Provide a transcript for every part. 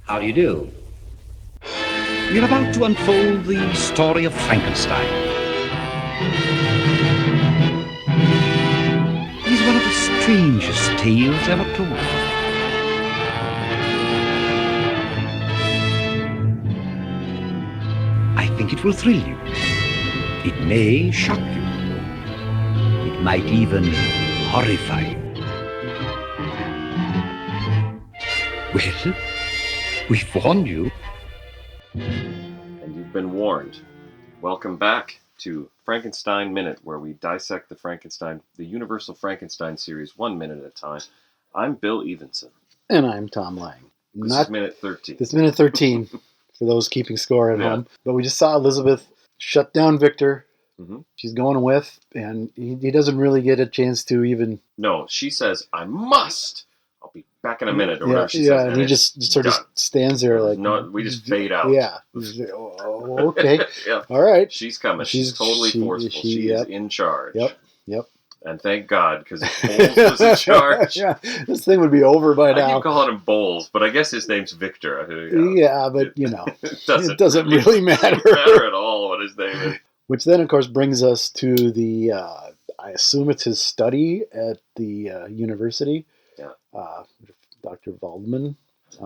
How do you do? We're about to unfold the story of Frankenstein. It is one of the strangest tales ever told. I think it will thrill you. It may shock you. It might even horrify you. Well, we've warned you. And you've been warned. Welcome back to Frankenstein Minute, where we dissect the Universal Frankenstein series 1 minute at a time. I'm Bill Evenson. And I'm Tom Lang. This is minute 13. This is minute 13 for those keeping score at home. But we just saw Elizabeth shut down Victor. Mm-hmm. She's going with, and he doesn't really get a chance to even... No, she says, I must! I'll be back in a minute, or whatever she says. And he just sort of stands there like... No, we just fade out. Yeah. Oh, okay. Yep. All right. She's coming. She's totally forceful. She is in charge. Yep. And thank God, because if Bowles was in charge... Yeah, this thing would be over by now. I keep calling him Bowles, but I guess his name's Victor. Yeah, but, you know, it doesn't really matter. It doesn't matter at all what his name is. Which then, of course, brings us to the, I assume it's his study at the university. Yeah. Dr. Waldman.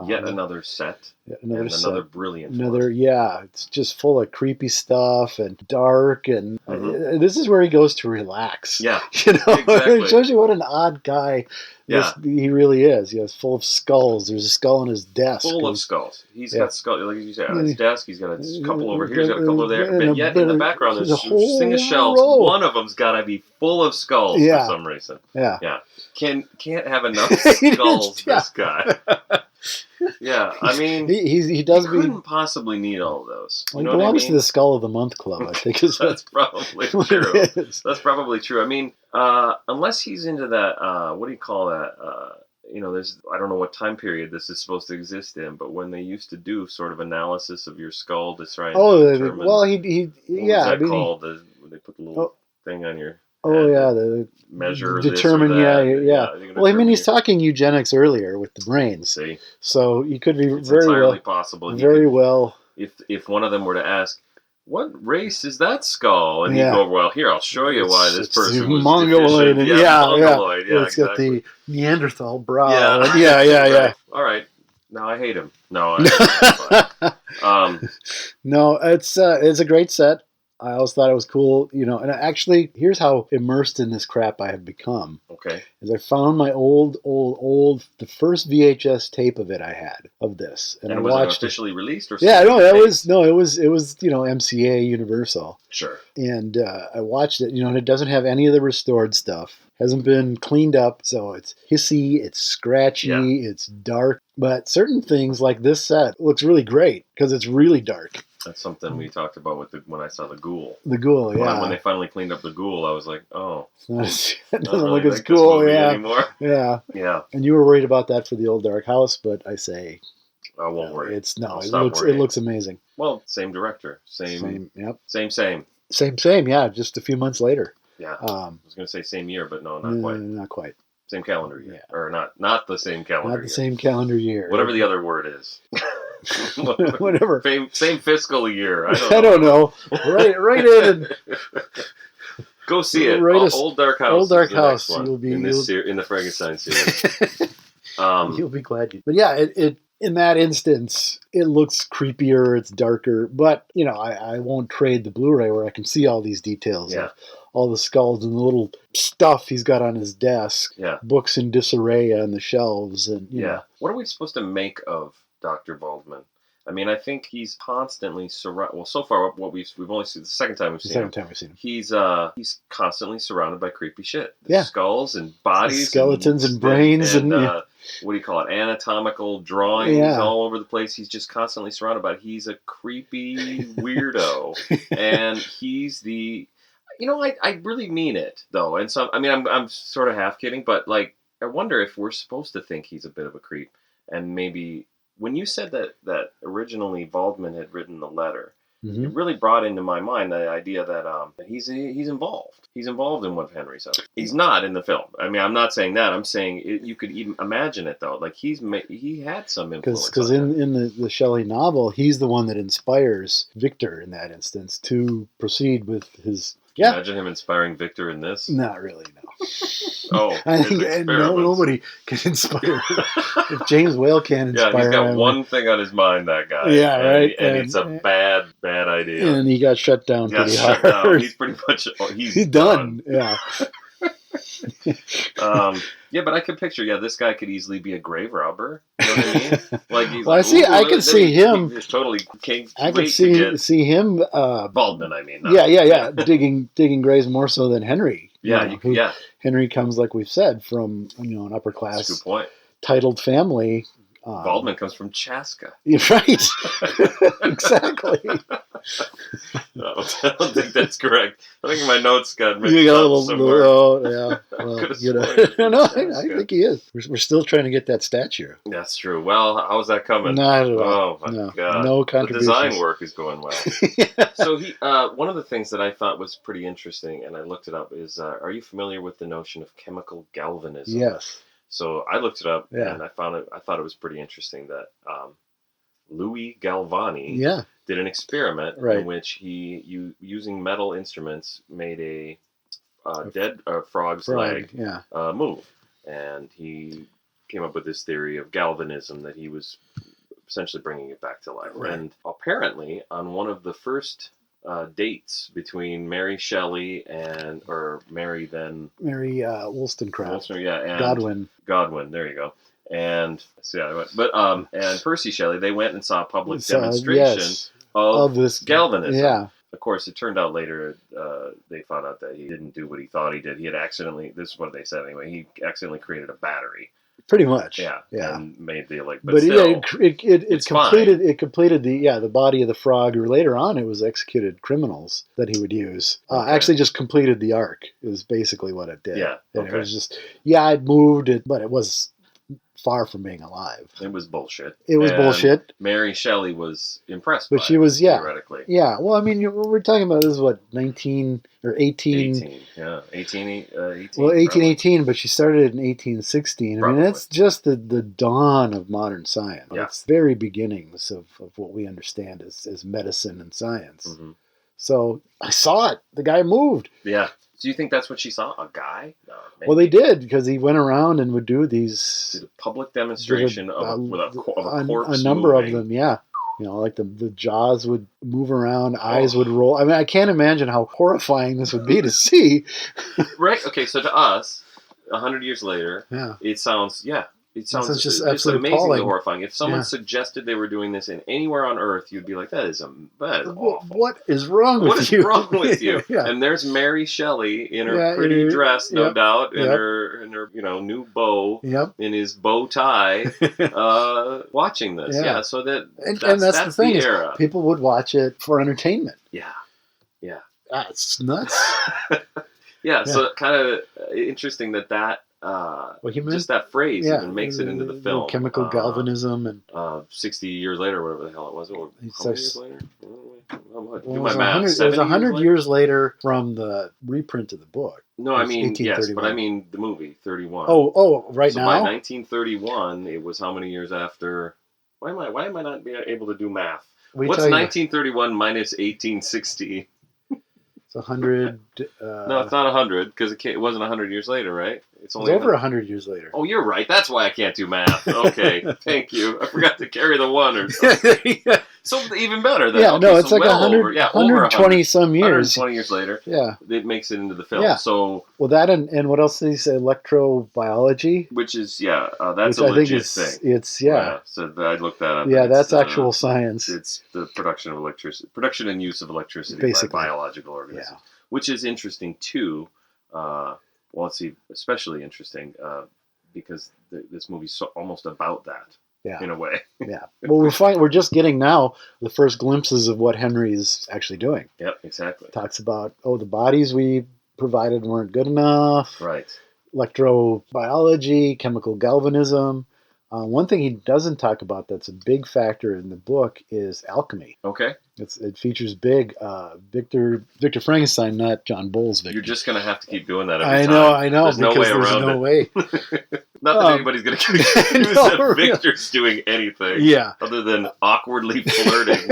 Yet another set. Another brilliant one. Yeah, it's just full of creepy stuff and dark, and this is where he goes to relax. Yeah, you know, exactly. It shows you what an odd guy he really is. He has full of skulls. There's a skull on his desk. Full of skulls. He's got skulls, like you said, on his desk. He's got a couple over here. He's got a couple over there. But yet in the background, there's a whole shelves. One of them's got to be full of skulls for some reason. Yeah. Can't have enough skulls. This guy. Yeah, I mean, he couldn't possibly need all of those. He belongs to the Skull of the Month Club, I think. That's probably true. That's probably true. I mean, unless he's into that, what do you call that? There's, I don't know what time period this is supposed to exist in, but when they used to do sort of analysis of your skull to try and determine... well, what was that called? They put the little thing on your... the measure determine this Well, I mean, he's talking eugenics earlier with the brains. See, so he could be it's entirely possible. If one of them were to ask, "What race is that skull?" and he'd go, "Well, here, I'll show you why this person was Mongoloid." And Mongoloid. Yeah, it's got the Neanderthal brow. Yeah. All right. Now I hate him. No, no, it's a great set. I always thought it was cool, and actually, here's how immersed in this crap I have become. Okay. Is I found my the first VHS tape of it I had, of this. And I was watched it officially released? Or yeah, no, it was MCA Universal. Sure. And I watched it, and it doesn't have any of the restored stuff. Hasn't been cleaned up, so it's hissy, it's scratchy, it's dark. But certain things like this set looks really great because it's really dark. That's something we talked about when I saw the Ghoul. The Ghoul, yeah. When they finally cleaned up the Ghoul, I was like, oh. It doesn't look as cool, anymore. Yeah. Yeah. And you were worried about that for the old Dark House, but I say... I won't worry. It looks amazing. Well, same director. Same. Yep. Same, yeah, just a few months later. Yeah. I was going to say same year, but no, not quite. Not quite. Same calendar year. Yeah. Or not the same calendar year. Not the same calendar year. Whatever the other word is. Whatever. Same fiscal year. I don't know. Right in and go see it. Old Dark House. Old Dark House. You'll be in the Frankenstein series. You'll be glad you. But yeah, it in that instance, it looks creepier. It's darker, but I won't trade the Blu-ray where I can see all these details. Yeah. Of all the skulls and the little stuff he's got on his desk. Yeah. Books in disarray on the shelves, and you know. What are we supposed to make of Dr. Waldman? I mean, I think he's constantly surrounded. Well, so far, what we've only seen the second time we've seen him. He's constantly surrounded by creepy shit. Skulls and bodies, skeletons and brains, and what do you call it? Anatomical drawings all over the place. He's just constantly surrounded by it. He's a creepy weirdo, and he's the. I really mean it though, and so I'm sort of half kidding, but like I wonder if we're supposed to think he's a bit of a creep, and maybe. When you said that originally Waldman had written the letter, it really brought into my mind the idea that he's involved. He's involved in what Henry's up. He's not in the film. I mean, I'm not saying that. I'm saying you could even imagine it though. Like he had some influence. Because in the Shelley novel, he's the one that inspires Victor in that instance to proceed with his. Yeah. Imagine him inspiring Victor in this. Not really, no. Oh, I think nobody can inspire. If James Whale can't inspire, yeah, he's got one thing on his mind. That guy. Yeah, right. And it's a bad idea. And he got shut down pretty hard. He's pretty much he's done. Yeah. Yeah, but I can picture. Yeah, this guy could easily be a grave robber. You know what I mean? Like he's I can see him. He's totally king. I can see him. Baldwin, I mean. Yeah. digging graves more so than Henry. Yeah. Henry comes, like we've said, from an upper class, that's a good point. Titled family. Baldwin comes from Chaska. You're right. Exactly. No, I don't think that's correct. I think my notes got mixed up somewhere. Yeah. Well, no, I think he is. We're still trying to get that statue. That's true. Well, how's that coming? Not at all. Oh my God. No contributions. The design work is going well. So one of the things that I thought was pretty interesting, and I looked it up, is are you familiar with the notion of chemical galvanism? Yes. So I looked it up, and I thought it was pretty interesting that Louis Galvani did an experiment in which he, using metal instruments, made a dead frog's leg move. And he came up with this theory of galvanism, that he was essentially bringing it back to life. Right. And apparently, on one of the first dates between Mary Shelley and Mary Wollstonecraft. And Godwin. There you go. And and Percy Shelley, they went and saw a public demonstration of this galvanism. Yeah. Of course, it turned out later they found out that he didn't do what he thought he did. He had accidentally. This is what they said anyway. He accidentally created a battery. Pretty much. Yeah. And made the but still, it completed the body of the frog. Or later on, it was executed criminals that he would use. Actually, just completed the arc. Is basically what it did. Yeah. And it was just it moved it, but it was far from being alive. It was bullshit. Bullshit. Mary Shelley was impressed but by she was, theoretically. Yeah. Well, I mean, we're talking about this is what, 19 or 18? 18, yeah. 18. Well, 1818, but she started in 1816. I mean, that's just the dawn of modern science. Yeah. It's very beginnings of what we understand as medicine and science. Mm-hmm. So I saw it. The guy moved. Yeah. So you think that's what she saw? A guy? No, well, they did, because he went around and would do these... Did a public demonstration of a corpse a number moving. of them, yeah. Like the jaws would move around, eyes would roll. I mean, I can't imagine how horrifying this would be to see. Right. Okay, so to us, 100 years later, it sounds just amazingly appalling. Horrifying. If someone suggested they were doing this in anywhere on Earth, you'd be like, that is awful. What is wrong with you? What is wrong with you? And there's Mary Shelley in her pretty dress, no doubt, in her new bow, in his bow tie, watching this. Yeah, so that's the thing. Era. People would watch it for entertainment. Yeah. It's nuts. So kind of interesting that just that phrase even makes it into the film. Chemical galvanism and 60 years later, whatever the hell it was. How many years later? Do my math. It was 100 years later from the reprint of the book. No, I mean yes, but I mean the movie 31. Oh, right so now. By 1931, it was how many years after? Why am I not being able to do math? What's 1931 minus 1860? It's 100. No, it's not 100 because it wasn't 100 years later, right? It's over 100 years later. Oh, you're right. That's why I can't do math. Okay, thank you. I forgot to carry the one or something. So even better. Then. It's like 120 some years. 120 years later. Yeah, it makes it into the film. Yeah. So that and what else did he say? Electrobiology, which is that's a legit thing. It's So I looked that up. Yeah, that's actual science. It's the production of electricity, production and use of electricity basically by biological organisms, which is interesting too. Well, it's especially interesting because this movie's almost about that. Yeah. In a way. Yeah. Well, we're just getting now the first glimpses of what Henry's actually doing. Yep, exactly. Talks about, the bodies we provided weren't good enough. Right. Electrobiology, chemical galvanism. One thing he doesn't talk about that's a big factor in the book is alchemy. Okay. It features big Victor Frankenstein, not John Bowles Victor. You're just going to have to keep doing that every time. I know. There's no way around no it. way. Not that anybody's going to confuse that Victor's doing anything. Yeah. Other than awkwardly flirting.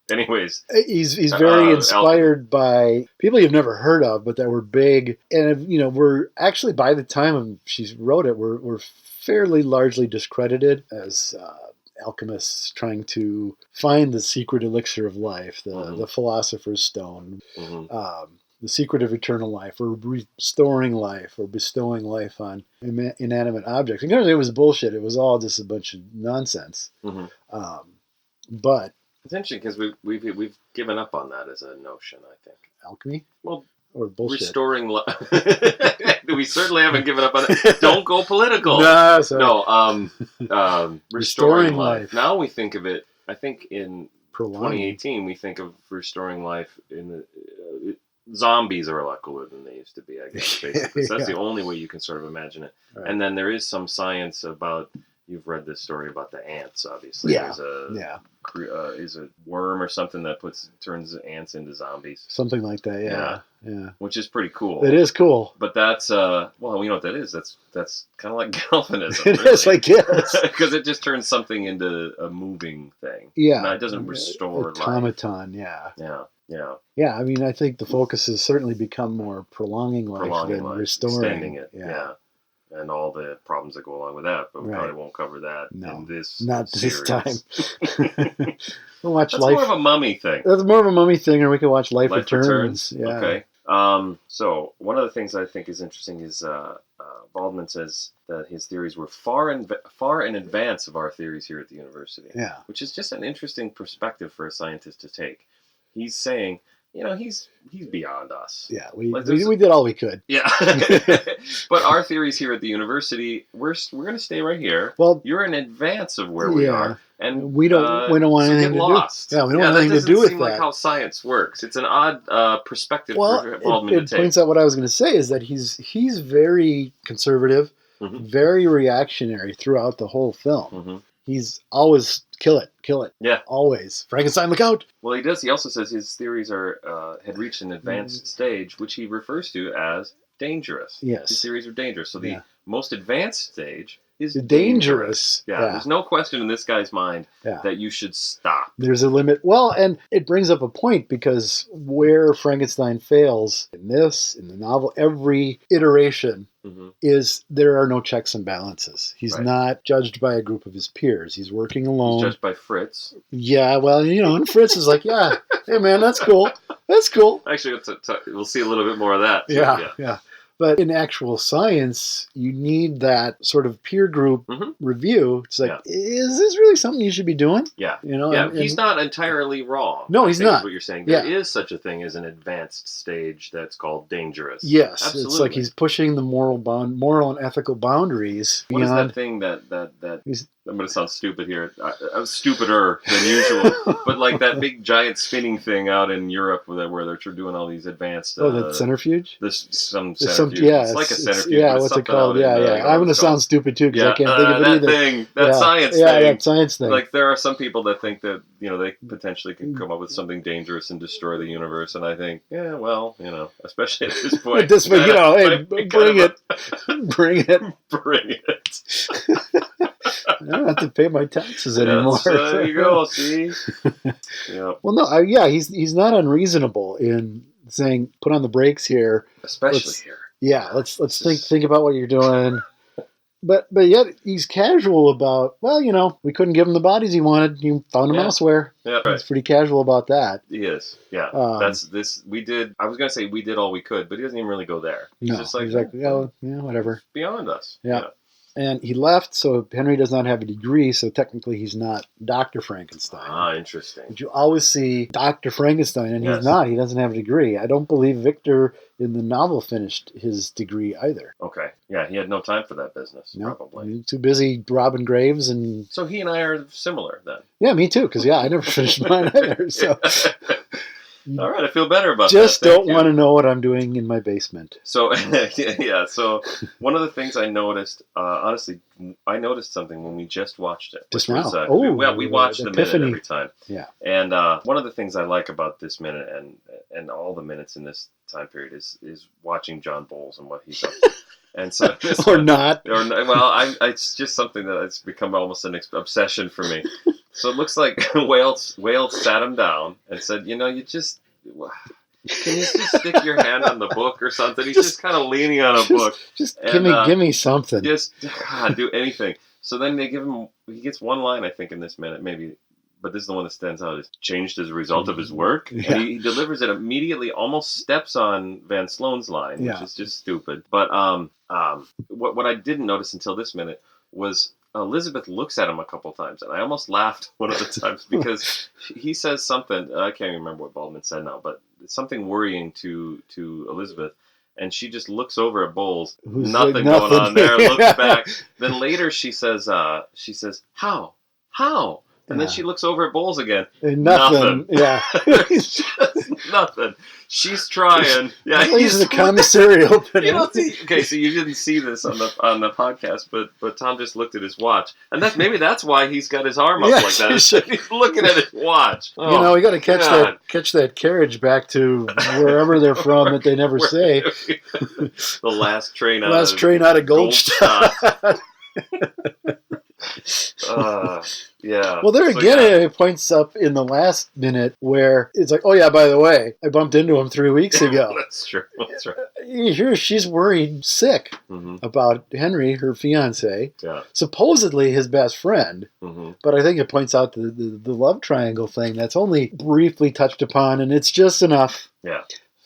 Anyways. He's very inspired by people you've never heard of, but that were big. And, we're actually, by the time she wrote it, we're fairly largely discredited as alchemists trying to find the secret elixir of life, the philosopher's stone, the secret of eternal life, or restoring life, or bestowing life on inanimate objects. And it was bullshit. It was all just a bunch of nonsense. But it's interesting because we've given up on that as a notion, I think. Alchemy? Well, or bullshit. Restoring life. We certainly haven't given up on it. Don't go political. No, sorry. No, restoring life. life. Now we think of it, I think in Prolonging. 2018, we think of restoring life in the... zombies are a lot cooler than they used to be, I guess, basically. So that's the only way you can sort of imagine it. Right. And then there is some science about... You've read this story about the ants, obviously. Yeah. Is a worm or something that turns ants into zombies. Something like that, yeah. Which is pretty cool. It is cool. But that's, well, you know what that is? That's kind of like galvanism. It is, I guess. Because it just turns something into a moving thing. Yeah. Now, it doesn't restore automaton, life. Yeah. Yeah, I mean, I think the focus has certainly become more prolonging life than restoring. Extending it, yeah. And all the problems that go along with that, but we probably won't cover that in this not series. This time. We'll watch That's Life. more of a mummy thing. That's more of a mummy thing, or we could watch Life Returns. Yeah. Okay. So one of the things I think is interesting is Baldwin says that his theories were far in advance of our theories here at the university. Yeah. Which is just an interesting perspective for a scientist to take. He's saying, he's beyond us. Yeah, we did all we could. Yeah. But our theories here at the university, we're going to stay right here. Well, you're in advance of where we are. And we don't want anything to do. Yeah, we don't want anything to do with that. That doesn't seem like how science works. It's an odd perspective for Baldwin to take. It points out what I was going to say is that he's very conservative, very reactionary throughout the whole film. He's always kill it. Yeah, always. Frankenstein, look out! Well, he does. He also says his theories had reached an advanced stage, which he refers to as dangerous. Yes, his theories are dangerous. So the most advanced stage is dangerous. Yeah, there's no question in this guy's mind that you should stop. There's a limit. Well, and it brings up a point because where Frankenstein fails in the novel, every iteration is there are no checks and balances. He's not judged by a group of his peers. He's working alone. He's judged by Fritz. Yeah, well, and Fritz is like, yeah, hey man, that's cool. That's cool. Actually, we'll see a little bit more of that. Yeah. But in actual science, you need that sort of peer group review. It's like, is this really something you should be doing? Yeah. And he's not entirely wrong. No, he's not. Is what you're saying. There is such a thing as an advanced stage that's called dangerous. Yes. Absolutely. It's like he's pushing the moral and ethical boundaries. What is that thing that I'm going to sound stupid here. I was stupider than usual. But like that big giant spinning thing out in Europe where they're doing all these advanced... the centrifuge? Some centrifuge. It's like a centrifuge. What's it called? I'm going to sound stupid too because I can't think of it either. That science thing. Yeah, that science thing. Like there are some people that think that, they potentially can come up with something dangerous and destroy the universe. And I think, especially at this point. At this point, hey, bring it. Bring it. Bring it. I don't have to pay my taxes anymore. There you go. See. Yeah. Well, no. He's not unreasonable in saying, "Put on the brakes here." Especially here. Yeah. Let's think about what you're doing. But yet he's casual about. Well, we couldn't give him the bodies he wanted. You found them elsewhere. Yeah, right. He's pretty casual about that. He is. Yeah. That's this. We did. I was gonna say we did all we could, but he doesn't even really go there. He's just like, whatever. Beyond us. Yeah. And he left, so Henry does not have a degree, so technically he's not Dr. Frankenstein. Ah, interesting. But you always see Dr. Frankenstein, and he's not. He doesn't have a degree. I don't believe Victor in the novel finished his degree either. Okay. Yeah, he had no time for that business, probably. He was too busy robbing graves. So he and I are similar then. Yeah, me too, because I never finished mine either. So. All right, I feel better about Just that. don't want to know what I'm doing in my basement. So, yeah. So, one of the things I noticed, honestly, I noticed something when we just watched it. Just which was, now. we watched the minute Epiphany. every time. Yeah. And one of the things I like about this minute and all the minutes in this time period is watching John Bowles and what he's up to. And so this Or not. It's just something that it's become almost an obsession for me. So it looks like Whale sat him down and said, you just can you just stick your hand on the book or something? He's just kind of leaning on a book. Just give me something. Just do anything. So then they give him. He gets one line, I think, in this minute, maybe. But this is the one that stands out. It's changed as a result of his work. Yeah. And he delivers it immediately, almost steps on Van Sloan's line, which is just stupid. But what I didn't notice until this minute was Elizabeth looks at him a couple times, and I almost laughed one of the times because he says something. I can't even remember what Baldwin said now, but it's something worrying to Elizabeth. And she just looks over at Bowles. Nothing going on there. Looks back. Then later she says, "How? And then she looks over at Bowles again. Nothing. Yeah. It's just nothing. She's trying. Yeah, he's the commissary opening. Okay, so you didn't see this on the podcast, but Tom just looked at his watch, and that's why he's got his arm up like that. He's looking at his watch. Oh, we got to catch that carriage back to wherever they're from that they never say. The last train out of Goldstadt. Yeah. Well, there again, it points up in the last minute where it's like, oh yeah, by the way, I bumped into him 3 weeks ago. That's true. That's right. Here she's worried sick about Henry, her fiance, supposedly his best friend. But I think it points out the love triangle thing that's only briefly touched upon, and it's just enough. Yeah.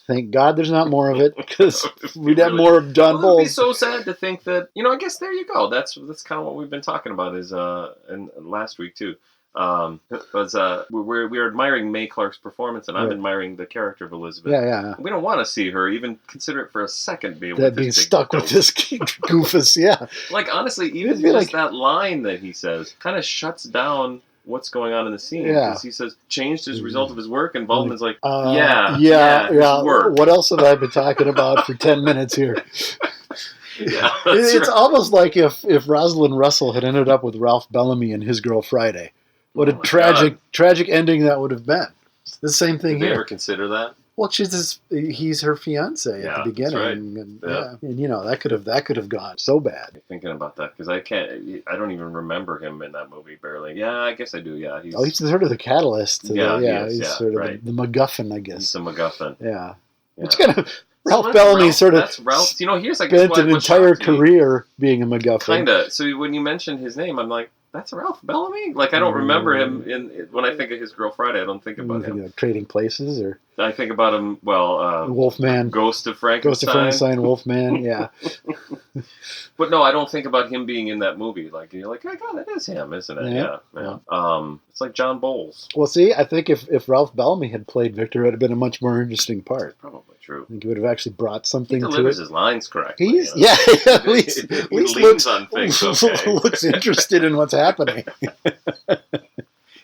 Thank God there's not more of it, because we'd have more of John Bowles. It would be so sad to think that, I guess there you go. That's kind of what we've been talking about is, and last week too, was we're admiring Mae Clark's performance, and I'm admiring the character of Elizabeth. Yeah. We don't want to see her even consider it for a second being stuck with this goofus, yeah. Like, honestly, even just that line that he says kind of shuts down what's going on in the scene, because he says changed as a result of his work, and Baldwin's like, work. What else have I been talking about for 10 minutes here? Yeah, it's almost like if Rosalind Russell had ended up with Ralph Bellamy and His Girl Friday. What a tragic ending that would have been. It's the same thing here. Did they ever consider that? Well, he's her fiance at the beginning, right. and that could have gone so bad. I'm thinking about that because I don't even remember him in that movie barely. Yeah, I guess I do. Yeah, he's sort of the catalyst. He's sort of the MacGuffin, I guess. He's the MacGuffin. Yeah. It's kind of Ralph Bellamy sort of. That's Ralph. Here's spent an entire career being a MacGuffin. Kinda. So when you mentioned his name, I'm like, that's Ralph Bellamy? Like, I don't remember him when I think of His Girl Friday. I don't think about him. Trading Places, or I think about him. Wolfman, Ghost of Frankenstein, Wolfman. Yeah. But no, I don't think about him being in that movie. Like, you're like, oh God, that is him, isn't it? Yeah. It's like John Bowles. Well, see, I think if Ralph Bellamy had played Victor, it would have been a much more interesting part. Probably true. I think he would have actually brought something to it. He delivers his lines correctly. At least leans on things. Looks interested in what's happening.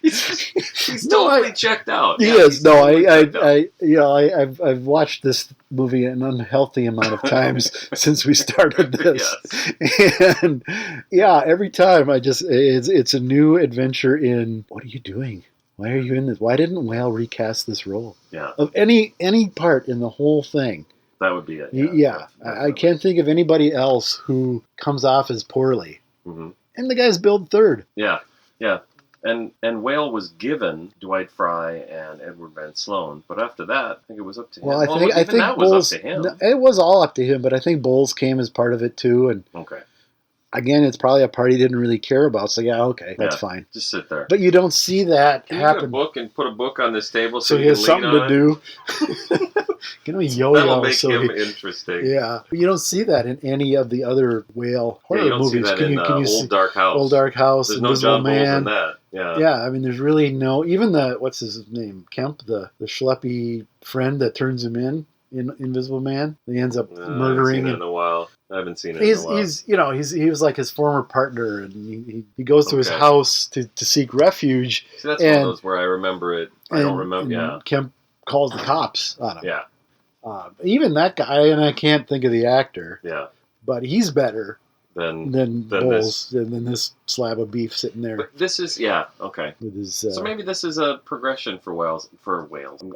He's totally checked out. He is. No, I've watched this movie an unhealthy amount of times since we started this, and every time it's a new adventure in what are you doing? Why are you in this? Why didn't Whale recast this role? Yeah. Of any part in the whole thing. That would be it. Yeah. I can't think of anybody else who comes off as poorly. Mm-hmm. And the guy's billed third. Yeah. And Whale was given Dwight Fry and Edward Van Sloan, but after that, I think it was up to him. Well, I think that Bowles, was up to him. It was all up to him, but I think Bowles came as part of it too. And again, it's probably a part he didn't really care about. So that's fine. Just sit there. But you don't see that Can happen. You get a book and put a book on this table so he has something to do. Yo-yo. That'll make him interesting. Yeah, you don't see that in any of the other Whale horror you don't movies. See that in Old Dark House. Old Dark House. There's Invisible no John Man. Bowles in that. Yeah. Yeah, I mean, there's really no. Even what's his name? Kemp, the schleppy friend that turns him in Invisible Man. He ends up murdering. I haven't seen it in a while. I haven't seen it in a while. He was like his former partner, and he goes to his house to seek refuge. See, that's one of those where I remember it. I don't remember. Yeah. Kemp calls the cops on him. Yeah. Even that guy, and I can't think of the actor, Yeah. but he's better Than Bowles than this slab of beef sitting there. But this is okay. With his, so maybe this is a progression for Wales.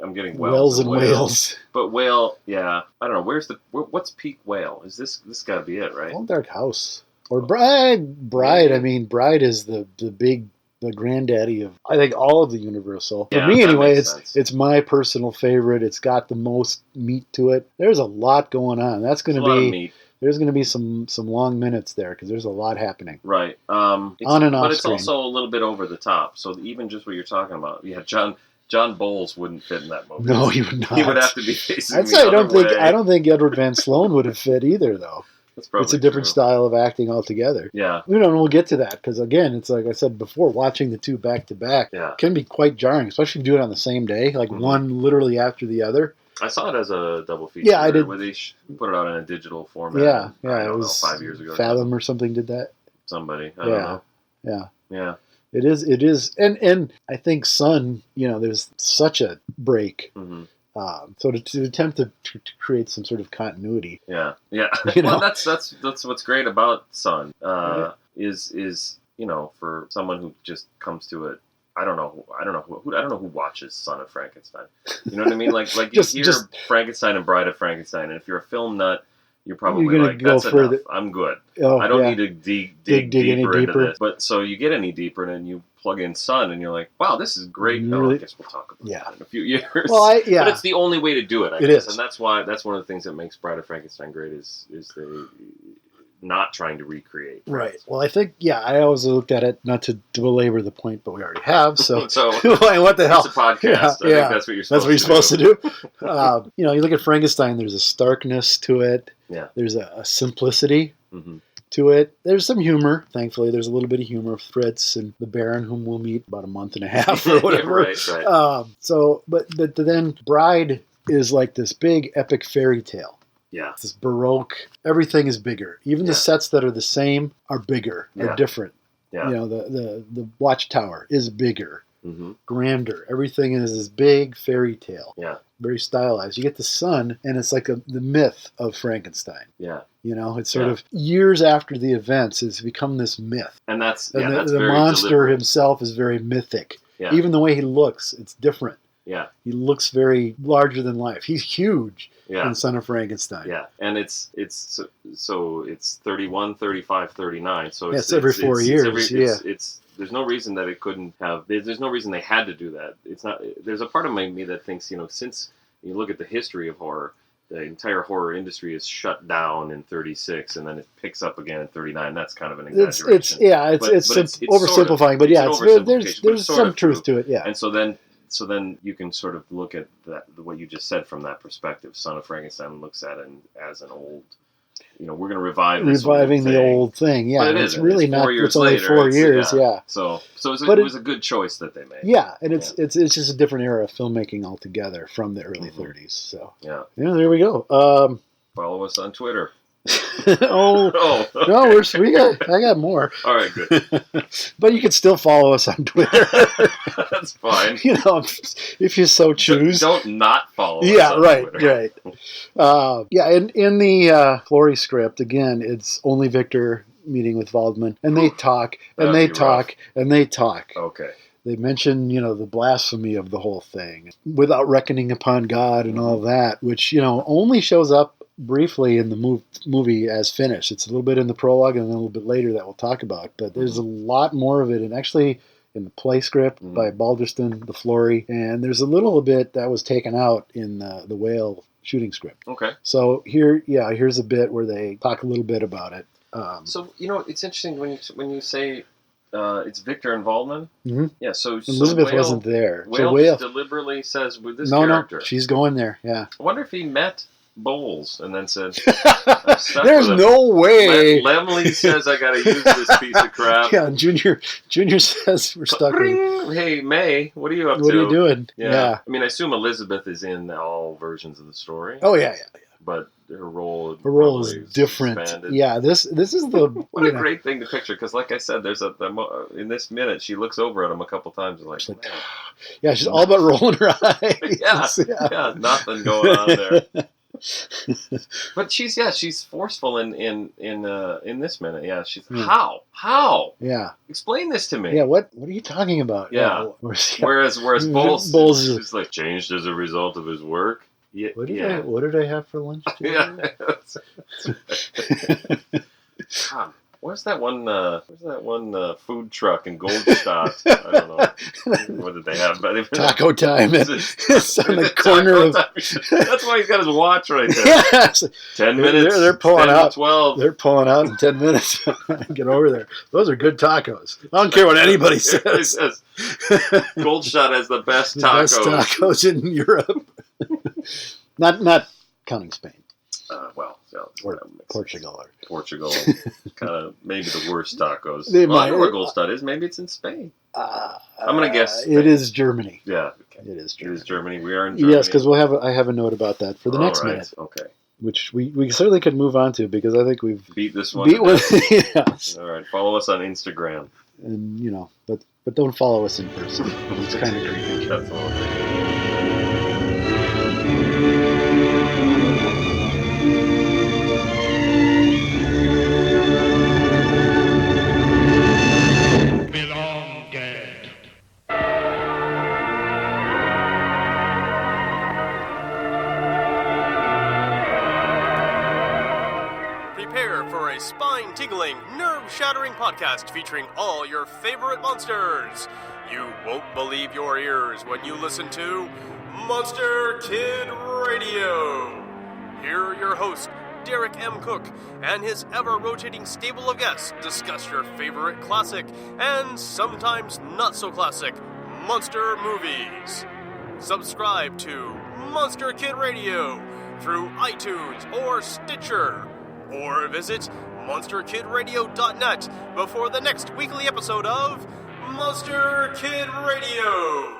I'm getting Wells and Wales. But Whale, I don't know. What's peak Whale? Is this got to be it, right? Well, Dark House or Bride. I mean, Bride is the granddaddy of, I think, all of the Universal. For me, anyway, it's my personal favorite. It's got the most meat to it. There's a lot going on. That's going to be. There's going to be some long minutes there because there's a lot happening. Right. On and off But it's screen. also a little bit over the top. So even just what you're talking about, John Bowles wouldn't fit in that movie. No, he would not. He would have to be facing I'd say I don't think Edward Van Sloan would have fit either, though. That's probably it's a different style of acting altogether. Yeah. We'll get to that because, again, it's like I said before, watching the two back to back can be quite jarring, especially if you do it on the same day, like one literally after the other. I saw it as a double feature. Yeah, I did. Where they put it out in a digital format. Yeah, it was 5 years ago. Fathom or something did that. Somebody, I don't know. Yeah. It is, and I think Son, there's such a break. Mm-hmm. So to attempt to create some sort of continuity. Yeah. Well, that's what's great about Son. Is for someone who just comes to it. I don't know who watches Son of Frankenstein. You know what I mean? Like you hear Frankenstein and Bride of Frankenstein, and if you're a film nut, you're probably like, that's enough. I'm good. I don't need to dig deeper into this. But so you get any deeper, and then you plug in Son, and you're like, wow, this is great. I guess we'll talk about that in a few years. Well, but it's the only way to do it, I guess. Is. And that's one of the things that makes Bride of Frankenstein great is they not trying to recreate. Right. Well, I think, I always looked at it, not to belabor the point, but we already have. So, what the hell? It's a podcast. I think that's what you're supposed to do. You look at Frankenstein, there's a starkness to it. Yeah. There's a simplicity to it. There's some humor. Thankfully, there's a little bit of humor with Fritz and the Baron, whom we'll meet about a month and a half or whatever. Right. But then Bride is like this big epic fairy tale. Yeah. It's this Baroque. Everything is bigger. Even the sets that are the same are bigger, are different. Yeah. The watchtower is bigger, grander. Everything is this big fairy tale. Yeah. Very stylized. You get the Son, and it's like the myth of Frankenstein. Yeah. It's sort of years after the events, it's become this myth. And that's the very monster deliberate. himself is very mythic. Yeah. Even the way he looks, it's different. Yeah. He looks very larger than life. He's huge. Yeah. In Son of Frankenstein. Yeah, and it's 31, 35, 39. So it's every 4 years. There's no reason that it couldn't have. There's no reason they had to do that. It's not. There's a part of me that thinks since you look at the history of horror, the entire horror industry is shut down in 36, and then it picks up again in 39. That's kind of an exaggeration. It's oversimplifying, but there's some truth to it. Yeah, and so then you can sort of look at what you just said from that perspective. Son of Frankenstein looks at it as an old, we're going to revive this the old thing. Yeah, but it's really not. It's only later. 4 years. Yeah. So it was a good choice that they made. Yeah, and it's just a different era of filmmaking altogether from the early 30s. So there we go. Follow us on Twitter. No, I got more. All right, good. But you can still follow us on Twitter. That's fine. If you so choose. Don't not follow us. Yeah, on right, Twitter. right. In the Flory script, again, it's only Victor meeting with Waldman, and they talk, and they talk, and they talk. Okay. They mention, the blasphemy of the whole thing, without reckoning upon God and all that, which, only shows up briefly in the movie as finished. It's a little bit in the prologue and a little bit later that we'll talk about, but there's a lot more of it, and actually in the play script by Balderston, the Flory, and there's a little bit that was taken out in the Whale shooting script. Okay. So here's a bit where they talk a little bit about it. So it's interesting when you say it's Victor and Waldman. Mm-hmm. Yeah. So Elizabeth wasn't there. Whale just deliberately says with this character. No, she's going there. Yeah. I wonder if he met Bowles and then said, "There's no way." Lemley says, "I got to use this piece of crap." Yeah, and Junior says, "We're stuck." Hey, May, what are you up to? What are you doing? Yeah. I mean, I assume Elizabeth is in all versions of the story. Oh yeah. but her role is probably different. expanded. Yeah, this is the What a great thing to picture, because like I said, there's in this minute she looks over at him a couple times and like, man. Yeah, she's all about rolling her eyes. yeah, nothing going on there. But she's forceful in this minute. Yeah, she's how? Yeah, explain this to me. Yeah, what are you talking about? Yeah. Whereas Bowles is like changed as a result of his work. Yeah. What did I have for lunch today? Yeah. God, where's that one food truck in Goldstadt? I don't know. What did they have? Taco time. It's on the corner of. That's why he's got his watch right there. Yes. 10 minutes. They're pulling out. 12. They're pulling out in 10 minutes. Get over there. Those are good tacos. I don't care what anybody says. Goldstadt has the best tacos. The best tacos in Europe. Not counting Spain. Or Portugal. Portugal. Kind of maybe the worst tacos. I know where Goldstadt is. Maybe it's in Spain. I'm going to guess Spain. It is Germany. Yeah. Okay. It is Germany. It is Germany. We are in Germany. Yes, because I have a note about that for the next minute. Okay. Which we certainly could move on to, because I think we've beat this one. Yes. All right. Follow us on Instagram. And, but don't follow us in person. It's kind of creepy. That's all. Spine-tingling, nerve-shattering podcast featuring all your favorite monsters. You won't believe your ears when you listen to Monster Kid Radio. Here are your hosts, Derek M. Cook, and his ever-rotating stable of guests discuss your favorite classic and sometimes not-so-classic monster movies. Subscribe to Monster Kid Radio through iTunes or Stitcher, or visit MonsterKidRadio.net before the next weekly episode of Monster Kid Radio.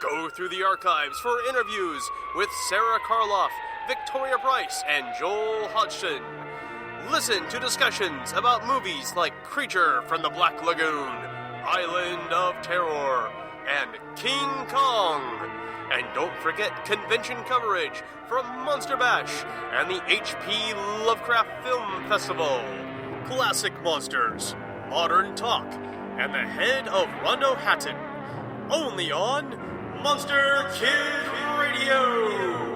Go through the archives for interviews with Sarah Karloff, Victoria Price, and Joel Hodgson. Listen to discussions about movies like Creature from the Black Lagoon, Island of Terror, and King Kong. And don't forget convention coverage from Monster Bash and the H.P. Lovecraft Film Festival. Classic monsters, modern talk, and the head of Rondo Hatton. Only on Monster Kid Radio.